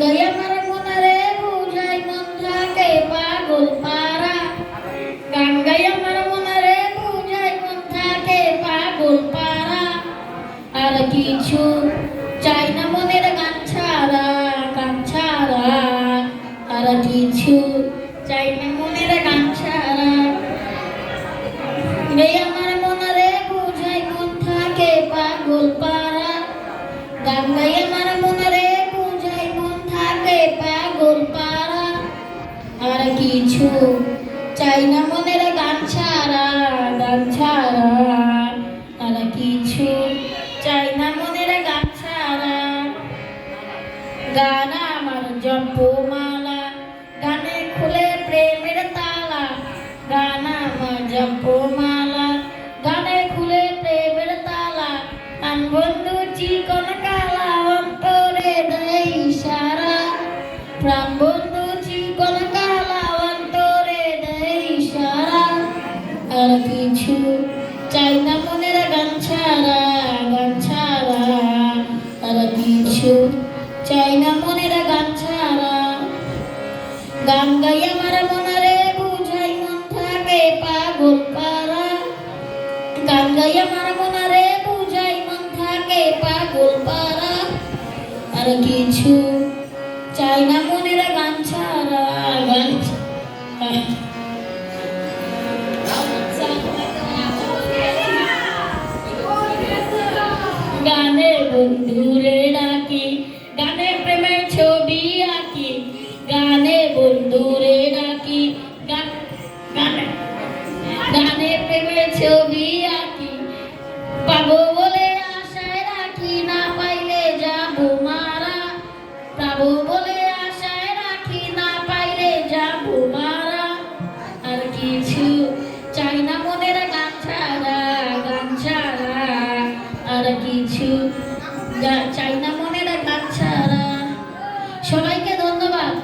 গাই আমার মনারে বুঝাই মন থাকে পাগল পারা। গান গাই আমার মনারে বুঝাই মন থাকে পাগল পারা। আর কিছু চাই না মনের গান ছাড়া, গান ছাড়া। আর কিছু চাই না মনের গান ছাড়া। গাই আমার মনারে বুঝাই মন থাকে পাগল পারা। গান গাই আমার মনারে বুঝাই মন থাকে পাগল পারা। আর কিছু চাই না মনের গান ছাড়া, গান ছাড়া। আর কিছু চাই না মনের গান ছাড়া। গান আমার জপমালা, গানে খুলে প্রেমের তালা। গান আমার জপমালা, গানে খুলে প্রেমের তালা। আন বন্ধু চিকন কালা, অন্তরে দেয় ইশারা। প্রাণ বন্ধু চিকন কালা, অন্তরে দেয় ইশারা। আর কিছু চাই না মনের গান ছাড়া, গান ছাড়া। আর কিছু চাই না মনের গান ছাড়া। গান গাই আমার মনারে বুঝাই মন থাকে পাগল পারা। গান গাই আমার মনারে বুঝাই মন থাকে পাগল পারা। আর কিছু চাই না মনের গান ছাড়া, গান গানে বন্ধুরে ডাকি, গানে প্রেমের ছবি আঁকি। গানে বন্ধুরে ডাকি, গানে গানে প্রেমের ছবি আঁকি। পাবো বলে আশায় রাখি, না পাইলে যাবো মারা। পাবো বলে আশায় রাখি, না পাইলে যাবো মারা। আর কিছু চাই না মনের গান ছাড়া, গান ছাড়া। আর কিছু চাই না মনের গান ছাড়া। সবাইকে ধন্যবাদ।